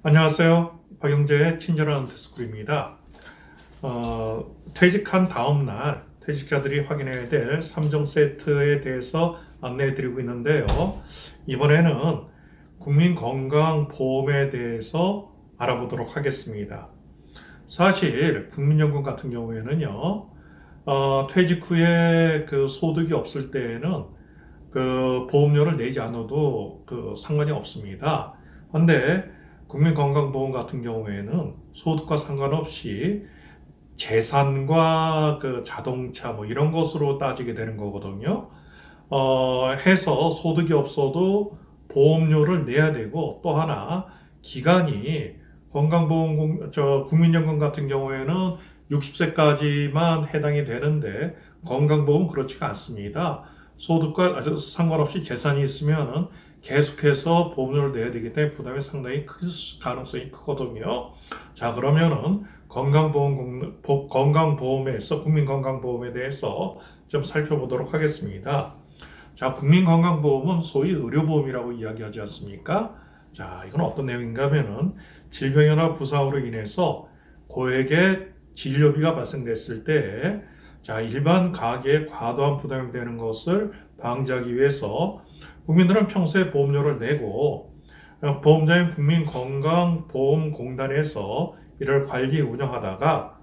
안녕하세요. 박영재의 친절한 데스크입니다. 퇴직한 다음 날 퇴직자들이 확인해야 될 3종 세트에 대해서 안내해 드리고 있는데요. 이번에는 국민건강보험에 대해서 알아보도록 하겠습니다. 사실 국민연금 같은 경우에는요, 퇴직 후에 그 소득이 없을 때에는 그 보험료를 내지 않아도 그 상관이 없습니다. 그런데 국민건강보험 같은 경우에는 소득과 상관없이 재산과 그 자동차 뭐 이런 것으로 따지게 되는 거거든요. 해서 소득이 없어도 보험료를 내야 되고, 또 하나 기간이 국민연금 같은 경우에는 60세까지만 해당이 되는데 건강보험 그렇지가 않습니다. 소득과 상관없이 재산이 있으면은 계속해서 보험료를 내야 되기 때문에 부담이 상당히 클 가능성이 크거든요. 자, 그러면은 건강보험에서 국민건강보험에 대해서 좀 살펴보도록 하겠습니다. 자, 국민건강보험은 소위 의료보험이라고 이야기하지 않습니까? 자, 이건 어떤 내용인가 하면은 질병이나 부상으로 인해서 고액의 진료비가 발생됐을 때, 자, 일반 가계에 과도한 부담이 되는 것을 방지하기 위해서 국민들은 평소에 보험료를 내고 보험자인 국민건강보험공단에서 이를 관리 운영하다가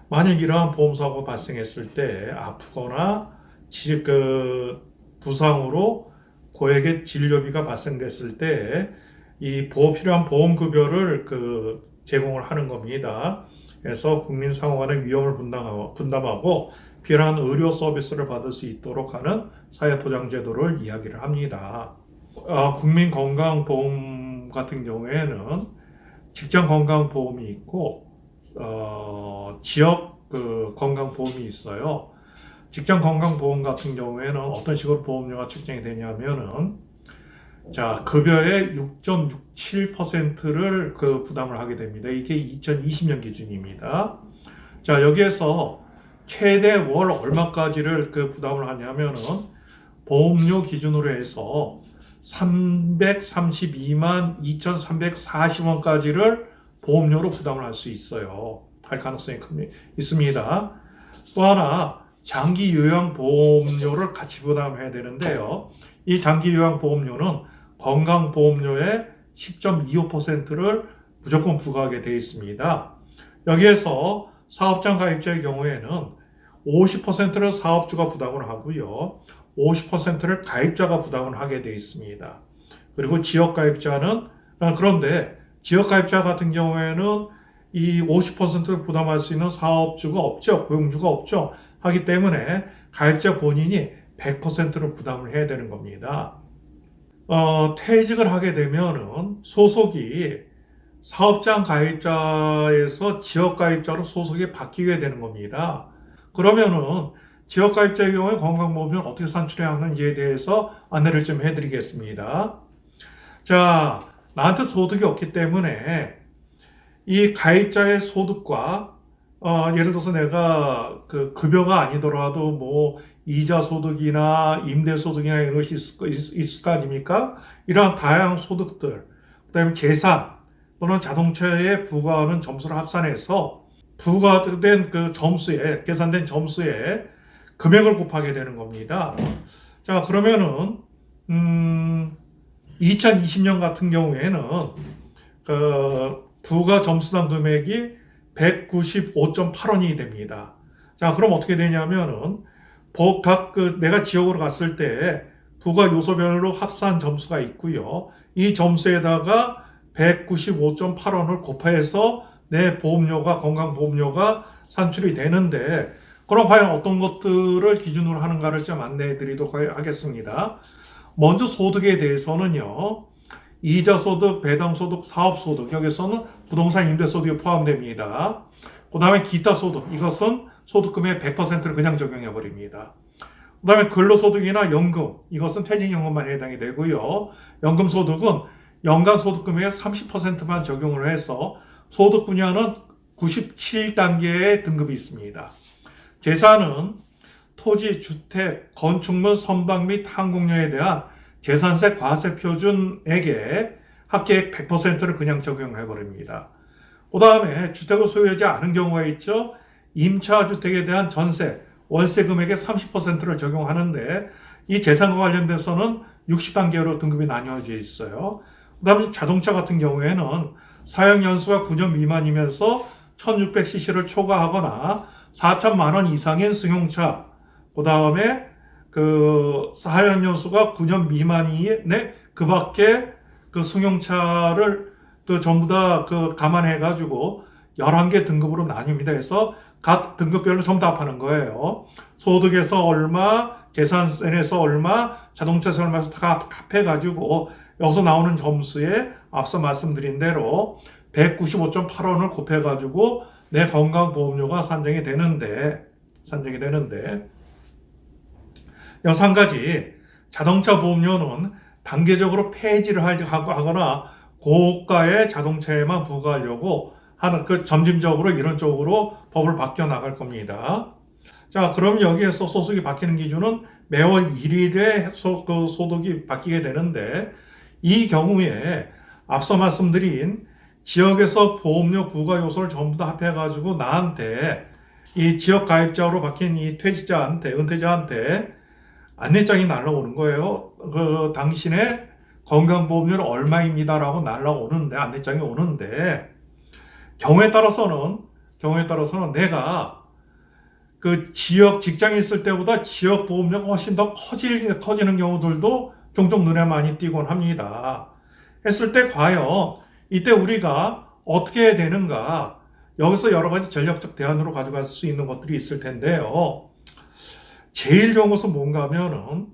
만약 이러한 보험사고가 발생했을 때 아프거나 부상으로 고액의 진료비가 발생됐을 때 이 필요한 보험급여를 제공을 하는 겁니다. 그래서 국민 상호간의 위험을 분담하고 필요한 의료 서비스를 받을 수 있도록 하는 사회보장제도를 이야기를 합니다. 국민건강보험 같은 경우에는 직장건강보험이 있고 지역 건강보험이 있어요. 직장건강보험 같은 경우에는 어떤 식으로 보험료가 책정이 되냐면은, 자, 급여의 6.67%를 부담을 하게 됩니다. 이게 2020년 기준입니다. 자, 여기에서 최대 월 얼마까지를 부담을 하냐면은 보험료 기준으로 해서 332만 2,340원까지를 보험료로 부담을 할 수 있어요. 할 가능성이 있습니다. 또 하나, 장기 요양 보험료를 같이 부담해야 되는데요. 이 장기 요양 보험료는 건강보험료의 10.25%를 무조건 부과하게 되어 있습니다. 여기에서 사업장 가입자의 경우에는 50%를 사업주가 부담을 하고요. 50%를 가입자가 부담을 하게 되어 있습니다. 그리고 그런데 지역가입자 같은 경우에는 이 50%를 부담할 수 있는 사업주가 없죠. 고용주가 없죠. 하기 때문에 가입자 본인이 100%를 부담을 해야 되는 겁니다. 퇴직을 하게 되면은 소속이 사업장 가입자에서 지역 가입자로 소속이 바뀌게 되는 겁니다. 그러면은 지역 가입자의 경우에 건강보험료를 어떻게 산출해야 하는지에 대해서 안내를 좀 해드리겠습니다. 자, 나한테 소득이 없기 때문에 이 가입자의 소득과 예를 들어서 내가 급여가 아니더라도 뭐 이자 소득이나 임대 소득이나 이런 것이 있을 거 아닙니까? 이러한 다양한 소득들, 그다음에 재산 또는 자동차에 부과하는 점수를 합산해서 부과된 계산된 점수에 금액을 곱하게 되는 겁니다. 자, 그러면은 2020년 같은 경우에는 부가 점수당 금액이 195.8원이 됩니다. 자, 그럼 어떻게 되냐면은 내가 지역으로 갔을 때 부가 요소별로 합산 점수가 있고요. 이 점수에다가 195.8원을 곱해서 내 건강보험료가 산출이 되는데, 그럼 과연 어떤 것들을 기준으로 하는가를 좀 안내해 드리도록 하겠습니다. 먼저 소득에 대해서는요, 이자소득, 배당소득, 사업소득, 여기서는 부동산 임대소득이 포함됩니다. 그 다음에 기타소득, 이것은 소득금의 100%를 그냥 적용해버립니다. 그 다음에 근로소득이나 연금, 이것은 퇴직연금만 해당이 되고요. 연금소득은 연간 소득금액의 30%만 적용을 해서 소득 분야는 97단계의 등급이 있습니다. 재산은 토지, 주택, 건축물, 선박 및 항공료에 대한 재산세 과세 표준액의 합계액 100%를 그냥 적용해 버립니다. 그 다음에 주택을 소유하지 않은 경우가 있죠. 임차주택에 대한 전세, 월세 금액의 30%를 적용하는데 이 재산과 관련돼서는 60단계로 등급이 나뉘어져 있어요. 그 다음에 자동차 같은 경우에는 사용 연수가 9년 미만이면서 1600cc를 초과하거나 4천만 원 이상인 승용차, 그 다음에 그 사용 연수가 9년 미만이네 그 밖에 그 승용차를 그 전부 다 그 감안해 가지고 11개 등급으로 나뉩니다. 그래서 각 등급별로 전부 다 합하는 거예요. 소득에서 얼마, 재산세에서 얼마, 자동차에서 얼마에서 다 합해 가지고 여기서 나오는 점수에 앞서 말씀드린 대로 195.8원을 곱해 가지고 내 건강보험료가 산정이 되는데 여기서 한 가지 자동차 보험료는 단계적으로 폐지를 하거나 고가의 자동차에만 부과하려고 하는 그 점진적으로 이런 쪽으로 법을 바뀌어 나갈 겁니다. 자, 그럼 여기에서 소득이 바뀌는 기준은 매월 1일에 소득이 바뀌게 되는데 이 경우에 앞서 말씀드린 지역에서 보험료 부과 요소를 전부 다 합해가지고 나한테 이 지역 가입자로 바뀐 이 은퇴자한테 안내장이 날라오는 거예요. 그 당신의 건강보험료는 얼마입니다라고 날라오는데 안내장이 오는데 경우에 따라서는 내가 그 지역 직장에 있을 때보다 지역 보험료가 훨씬 더 커지는 경우들도 종종 눈에 많이 띄곤 합니다. 했을 때 과연 이때 우리가 어떻게 해야 되는가? 여기서 여러 가지 전략적 대안으로 가져갈 수 있는 것들이 있을 텐데요. 제일 좋은 것은 뭔가 하면은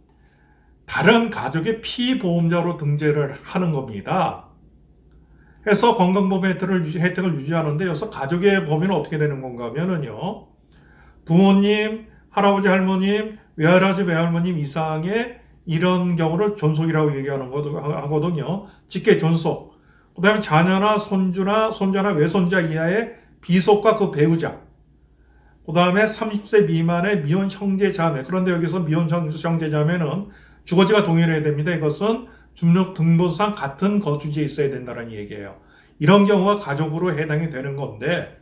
다른 가족의 피보험자로 등재를 하는 겁니다. 해서 건강보험 혜택을 유지하는데 여기서 가족의 범위는 어떻게 되는 건가 하면은요. 부모님, 할아버지, 할머님, 외할아버지, 외할머님 이상의 이런 경우를 존속이라고 얘기하는 거거든요. 직계 존속. 그 다음에 자녀나 손자나 외손자 이하의 비속과 그 배우자. 그 다음에 30세 미만의 미혼 형제 자매. 그런데 여기서 미혼 형제 자매는 주거지가 동일해야 됩니다. 이것은 주민등록번호상 같은 거주지에 있어야 된다는 얘기예요. 이런 경우가 가족으로 해당이 되는 건데,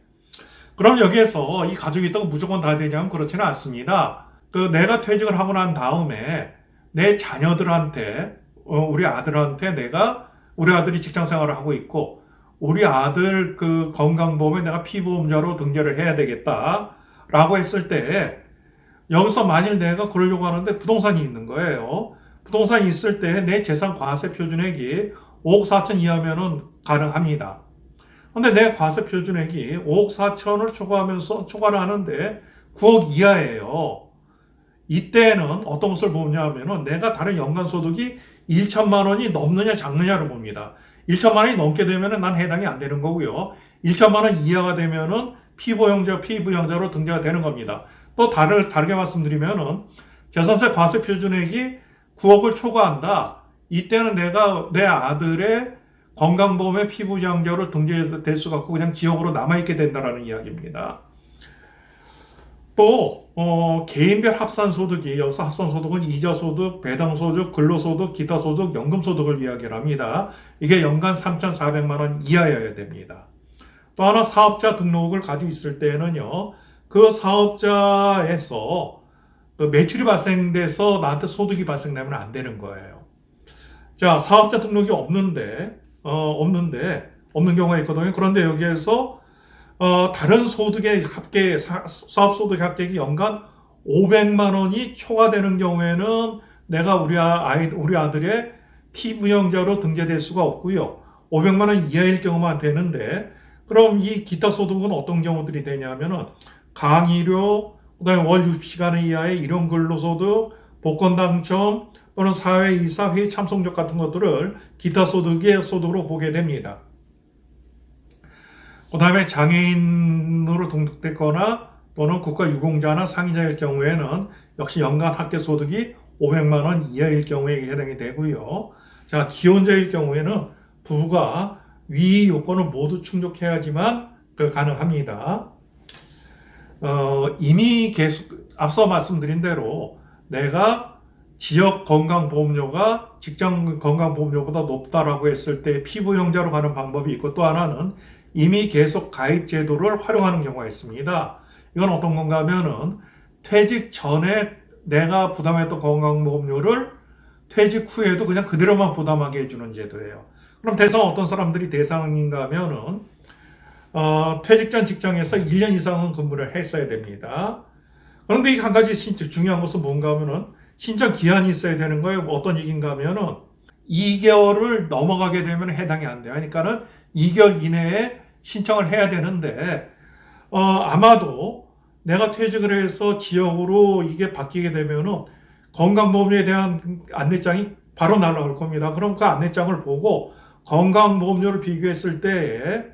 그럼 여기에서 이 가족이 있다고 무조건 다 되냐면 그렇지는 않습니다. 내가 퇴직을 하고 난 다음에 내 자녀들한테, 우리 아들이 직장 생활을 하고 있고, 우리 아들 그 건강보험에 내가 피보험자로 등재를 해야 되겠다라고 했을 때, 여기서 만일 내가 그러려고 하는데 부동산이 있는 거예요. 부동산이 있을 때 내 재산 과세 표준액이 5억 4천 이하면은 가능합니다. 근데 내 과세 표준액이 5억 4천을 초과를 하는데 9억 이하예요. 이때는 어떤 것을 보냐면은 내가 다른 연간 소득이 1천만 원이 넘느냐 작느냐를 봅니다. 1천만 원이 넘게 되면은 난 해당이 안 되는 거고요. 1천만 원 이하가 되면은 피부양자로 등재가 되는 겁니다. 또 다르게 말씀드리면은 재산세 과세 표준액이 9억을 초과한다. 이때는 내가 내 아들의 건강보험의 피부양자로 등재될 수가 없고 그냥 지역으로 남아있게 된다라는 이야기입니다. 또 개인별 합산소득이 여기서 합산소득은 이자소득, 배당소득, 근로소득, 기타소득, 연금소득을 이야기를 합니다. 이게 연간 3,400만 원 이하여야 됩니다. 또 하나 사업자 등록을 가지고 있을 때는요. 그 사업자에서 그 매출이 발생돼서 나한테 소득이 발생되면 안 되는 거예요. 자, 사업자 등록이 없는 경우가 있거든요. 그런데 여기에서 다른 소득의 사업소득 합계액이 연간 500만 원이 초과되는 경우에는 내가 우리 아들의 피부양자로 등재될 수가 없고요. 500만 원 이하일 경우만 되는데, 그럼 이 기타 소득은 어떤 경우들이 되냐면은 강의료, 그다음에 월 60시간 이하의 일용 근로소득, 복권 당첨 또는 사회이사 회의 참석력 같은 것들을 기타 소득으로 보게 됩니다. 그 다음에 장애인으로 등록됐거나 또는 국가유공자나 상이자일 경우에는 역시 연간 합계소득이 500만 원 이하일 경우에 해당이 되고요. 자, 기혼자일 경우에는 부부가 위 요건을 모두 충족해야지만 가능합니다. 이미 앞서 말씀드린 대로 내가 지역 건강보험료가 직장 건강보험료보다 높다라고 했을 때 피부형자로 가는 방법이 있고, 또 하나는 이미 계속 가입 제도를 활용하는 경우가 있습니다. 이건 어떤 건가 하면은 퇴직 전에 내가 부담했던 건강보험료를 퇴직 후에도 그냥 그대로만 부담하게 해주는 제도예요. 그럼 대상 어떤 사람들이 대상인가 하면은 퇴직 전 직장에서 1년 이상은 근무를 했어야 됩니다. 그런데 이 한 가지 중요한 것은 뭔가 하면은 신청 기한이 있어야 되는 거예요. 어떤 얘기인가 하면은 2개월을 넘어가게 되면 해당이 안 돼요. 그러니까는 2개월 이내에 신청을 해야 되는데, 아마도 내가 퇴직을 해서 지역으로 이게 바뀌게 되면은 건강보험료에 대한 안내장이 바로 날라올 겁니다. 그럼 그 안내장을 보고 건강보험료를 비교했을 때에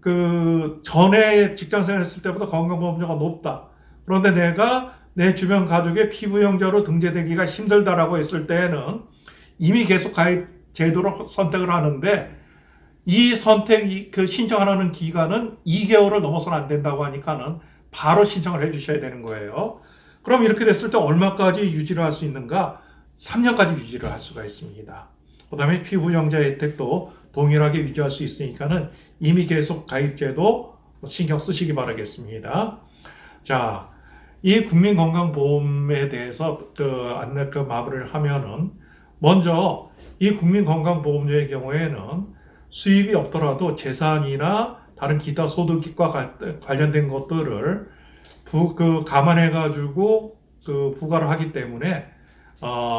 그 전에 직장생활 했을 때보다 건강보험료가 높다. 그런데 내가 내 주변 가족의 피부형자로 등재되기가 힘들다라고 했을 때에는 이미 계속 가입 제도를 선택을 하는데, 이 그 신청하라는 기간은 2개월을 넘어서는 안 된다고 하니까는 바로 신청을 해 주셔야 되는 거예요. 그럼 이렇게 됐을 때 얼마까지 유지를 할 수 있는가? 3년까지 유지를 할 수가 있습니다. 그 다음에 피부형자 혜택도 동일하게 유지할 수 있으니까는 이미 계속 가입제도 신경 쓰시기 바라겠습니다. 자, 이 국민건강보험에 대해서 마무리를 하면은, 먼저 이 국민건강보험료의 경우에는 수입이 없더라도 재산이나 다른 기타 소득과 관련된 것들을 감안해가지고 부과를 하기 때문에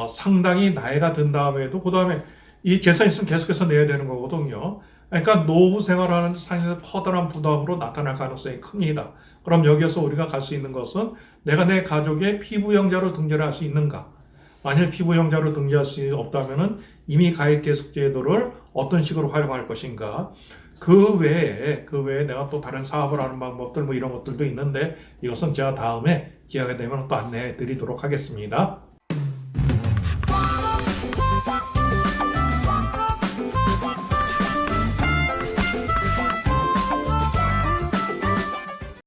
상당히 나이가 든 다음에도 그 다음에 이 재산이 있으면 계속해서 내야 되는 거거든요. 그러니까 노후 생활하는 상에서 커다란 부담으로 나타날 가능성이 큽니다. 그럼 여기에서 우리가 갈 수 있는 것은 내가 내 가족의 피부형자로 등재를 할 수 있는가? 만일 피부형자로 등재할 수 없다면은 이미 가입 계속 제도를 어떤 식으로 활용할 것인가? 그 외에 내가 또 다른 사업을 하는 방법들 이런 것들도 있는데, 이것은 제가 다음에 기회가 되면 또 안내해 드리도록 하겠습니다.